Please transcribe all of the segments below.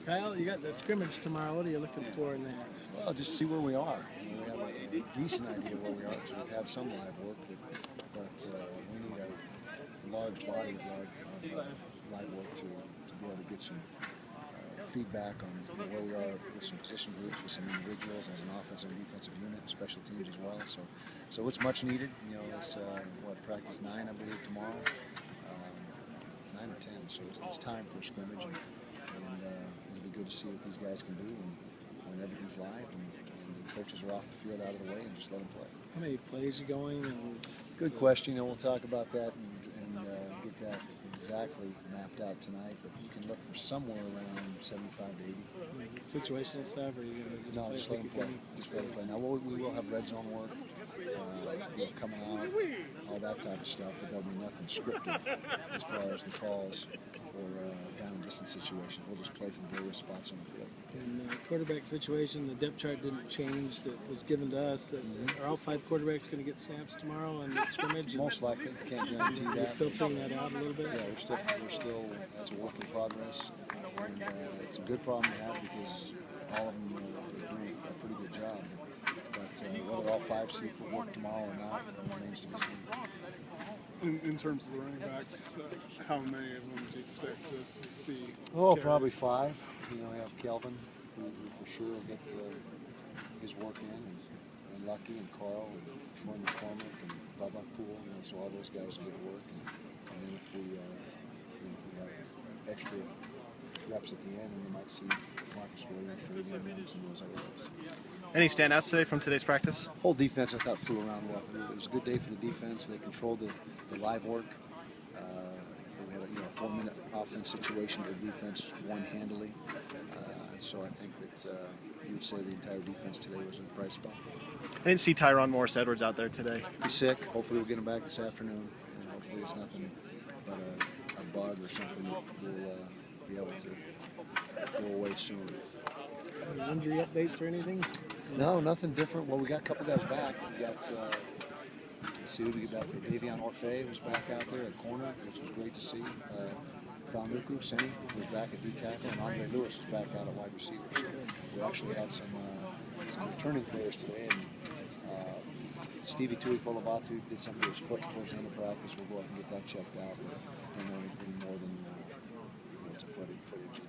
Kyle, you got the scrimmage tomorrow. What are you looking for in that? Well, just see where we are. You know, we have a decent idea where we are because we've had some live work, but we need a large body of live work to be able to get some feedback on where we are with some position groups, with some individuals as an offensive and defensive unit, and special teams as well. So it's much needed. You know, it's practice 9, I believe, tomorrow, 9 or 10. So it's time for a scrimmage, and it'll be good to see what these guys can do when everything's live and the coaches are off the field, out of the way, and just let them play. How many plays are going? And good question. You know, we'll talk about that and get that exactly mapped out tonight, but you can look for somewhere around 75 to 80. is it situational stuff, or are you going to Just let them play. Just let them play. Now we will have red zone work, coming out, all that type of stuff, but there'll be nothing scripted as far as the calls or down and distance situations. We'll just play from various spots on the field. In the quarterback situation, the depth chart didn't change that was given to us. That are all 5 quarterbacks going to get snaps tomorrow in the scrimmage? Most likely, can't guarantee that. You're filtering that out a little bit? Yeah, we're still that's a work in progress, and it's a good problem to have because all of them are doing a pretty good job. But whether all 5 see work tomorrow or not remains to be seen. In terms of the running backs, how many of them do you expect to see? Oh, carries? probably 5. You know, we have Kelvin, who for sure will get his work in, and Lucky and Carl and Troy McCormick and Bubba Poole. You know, so all those guys will get work, and then if we have extra reps at the end, and you might see Marcus Williams, Trey Williams, and those other guys. Any standouts today from today's practice? Whole defense, I thought, flew around well. It was a good day for the defense. They controlled the live work. We had a 4-minute offense situation where the defense won handily. So I think that you would say the entire defense today was in a bright spot. I didn't see Tyron Morris Edwards out there today. He's sick. Hopefully we'll get him back this afternoon. And hopefully it's nothing but a bug or something that we'll be able to go away soon. Any injury updates or anything? No, nothing different. Well, we got a couple guys back. We got, let's see who we get back. Davion Orfei was back out there at corner, which was great to see. Falnuku, Seni, was back at D-tackle, and Andre Lewis is back out at wide receiver. So we actually had some returning players today, and Stevie Tui Kolobatu did something to his foot towards the end of practice. We'll go up and get that checked out. We don't know anything more than it's a foot injury.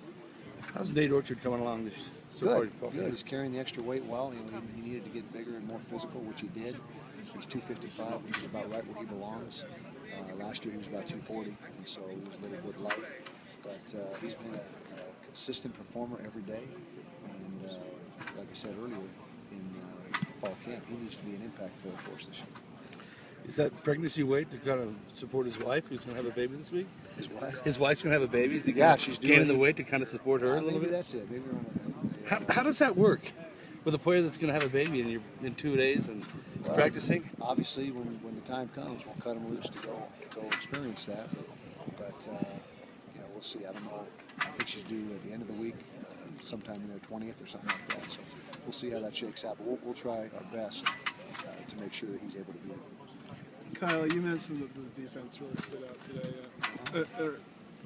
How's Nate Orchard coming along this? Good. Good. He's carrying the extra weight well. You know, he needed to get bigger and more physical, which he did. He's 255, which is about right where he belongs. Last year he was about 240, and so he was a little bit light. But he's been a consistent performer every day. And like I said earlier, in fall camp, he needs to be an impact player for us this year. Is that pregnancy weight to kind of support his wife, who's going to have a baby this week? His wife? His wife's going to have a baby? Is he she's gaining the weight to kind of support her a little maybe bit? That's it. Maybe How does that work with a player that's going to have a baby in 2 days and practicing? Obviously, when the time comes, we'll cut him loose to go experience that. But we'll see. I don't know. I think she's due at the end of the week, sometime in the 20th or something like that. So we'll see how that shakes out. But we'll try our best to make sure that he's able to be there. Kyle, you mentioned that the defense really stood out today.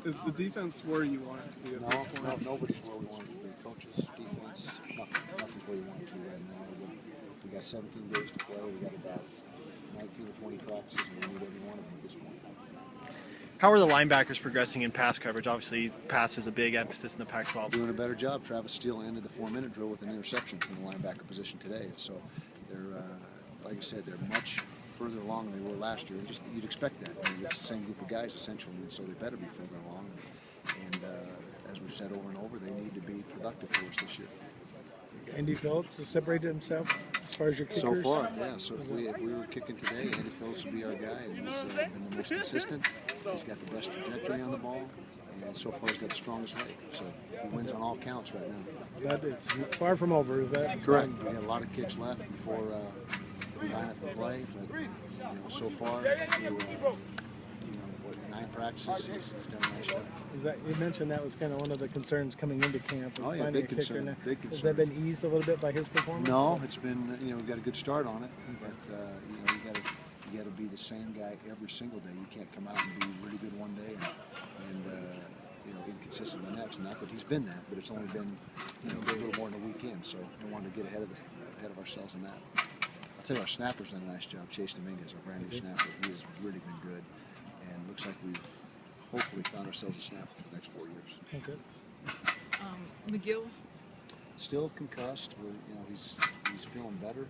Is the defense where you want it to be at this point? No, nobody's where we want it to be. Coaches, defense, nothing's where you want it to be right now. We got 17 days to play. We got about 19 or 20 practices, and we need every one of them at this point. How are the linebackers progressing in pass coverage? Obviously, pass is a big emphasis in the Pac-12. Doing a better job. Travis Steele ended the 4-minute drill with an interception from the linebacker position today. So they're, like I said, they're much further along than they were last year. You'd expect that. I mean, it's the same group of guys essentially, and so they better be further along. And as we've said over and over, they need to be productive for us this year. Andy Phillips has separated himself as far as your kickers? So far, yeah. So if we were kicking today, Andy Phillips would be our guy, and he's been the most consistent. He's got the best trajectory on the ball, and so far he's got the strongest leg. So he wins on all counts right now. That it's far from over, is that correct? We got a lot of kicks left before we line up and play, but so far, through 9 practices, he's done a nice job. You mentioned that was kind of one of the concerns coming into camp. Oh yeah, big concern. Big concern. Has that been eased a little bit by his performance? No, it's been we've got a good start on it, but you got to be the same guy every single day. You can't come out and be really good one day and inconsistent in the next. Not that he's been that, but it's only been a little more than a week in. So we wanted to get ahead of ourselves in that. I'll tell you, our snapper's done a nice job. Chase Dominguez, our brand new snapper, he has really been good, and looks like we've hopefully found ourselves a snapper for the next 4 years. Okay. McGill, Still concussed. He's feeling better,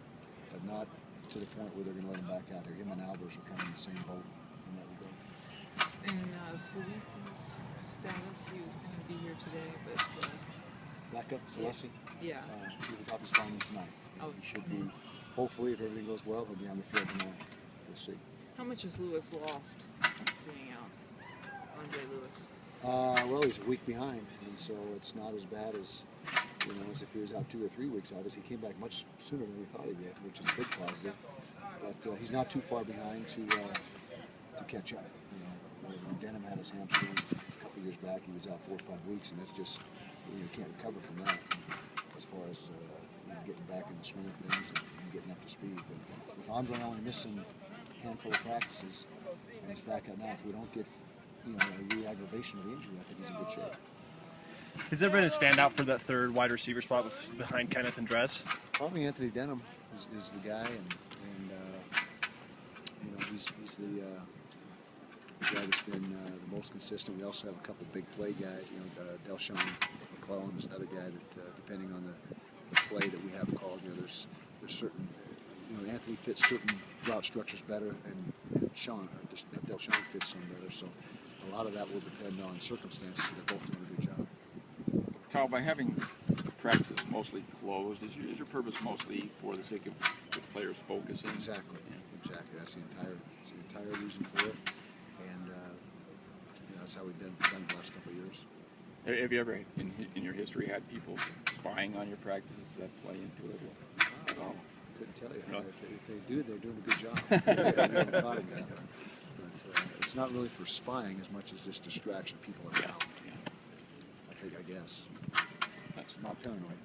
but not to the point where they're going to let him back out there. Him and Albers are kind of in the same boat in that regard. and Salise's status, he was going to be here today, but Backup, Celeste. yeah. He will probably find him tonight. Oh. He should be. Hopefully, if everything goes well, he'll be on the field tomorrow. We'll see. How much has Lewis lost being out? Andre Lewis. Well, he's a week behind, and so it's not as bad as as if he was out 2 or 3 weeks. Obviously, he came back much sooner than we thought he would, which is a big positive. But he's not too far behind to catch up. When Denham had his hamstring a couple years back, he was out 4 or 5 weeks, and that's just you can't recover from that as far as getting back in the swing of things and getting up to speed. But with Andre only missing a handful of practices and he's back out now, if we don't get a re-aggravation of the injury, I think he's in good shape. Has there been a standout for that third wide receiver spot behind Kenneth and Dress? Probably Anthony Denham is the guy, and he's the guy that's been the most consistent. We also have a couple big play guys. Delshon McClellan is another guy that, depending on the play that we have called, there's certain. Anthony fits certain route structures better, and Delshon fits some better. So a lot of that will depend on circumstances. They're both doing a good job. Kyle, by having practice mostly closed, is your purpose mostly for the sake of the players focusing? Exactly. That's the entire reason for it, and that's how we've done the last couple of years. Have you ever, in your history, had people spying on your practices? Does that play into it at all? Couldn't tell you. No. If they do, they're doing a good job. We haven't caught 'em yet. But it's not really for spying as much as just distraction. People are out. I guess. Not paranoid.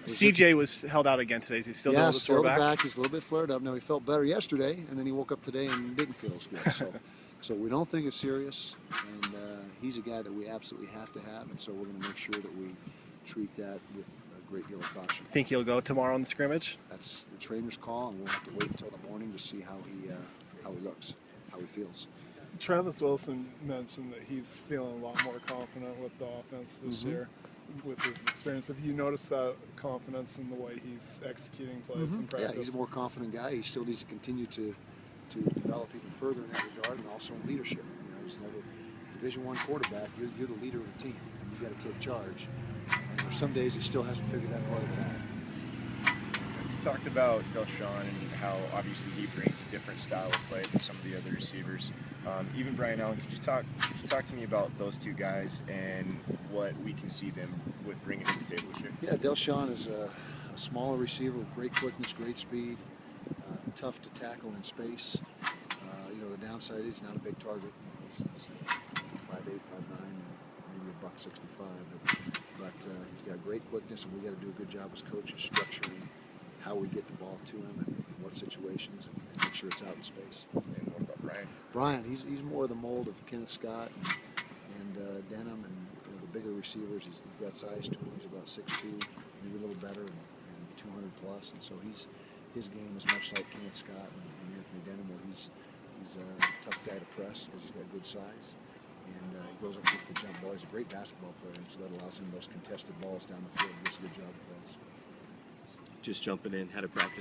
CJ was held out again today. Is he still dealing with a sore back? He's a little bit flared up. Now, he felt better yesterday, and then he woke up today and didn't feel as good. So we don't think it's serious, and he's a guy that we absolutely have to have, and so we're going to make sure that we treat that with a great deal of caution. Think he'll go tomorrow in the scrimmage? That's the trainer's call, and we'll have to wait until the morning to see how he looks, how he feels. Travis Wilson mentioned that he's feeling a lot more confident with the offense this year with his experience. Have you noticed that confidence in the way he's executing plays in practice? Yeah, he's a more confident guy. He still needs to continue to develop even further in that regard, and also in leadership. He's another Division I quarterback. You're the leader of the team, and you got to take charge. And there's some days he still hasn't figured that part of it out. You talked about Delshon and how obviously he brings a different style of play than some of the other receivers. Even Brian Allen, could you talk to me about those two guys and what we can see them with bringing to the table this year? Yeah, Delshon is a smaller receiver with great quickness, great speed, tough to tackle in space. The downside is he's not a big target. He's 5'8", 5'9", maybe $165, but he's got great quickness, and we got to do a good job as coaches structuring how we get the ball to him and in what situations, and make sure it's out in space. And what about Brian? Brian, he's more the mold of Kenneth Scott and Denham, and the bigger receivers. He's got size to him. He's about 6'2", maybe a little better, and 200 plus, and so his game is much like Kenneth Scott and Anthony Denham, where he's a tough guy to press because he's got good size, and he goes up with the jump ball. He's a great basketball player, and so that allows him those contested balls down the field. He does a good job with those. Just jumping in, had a practice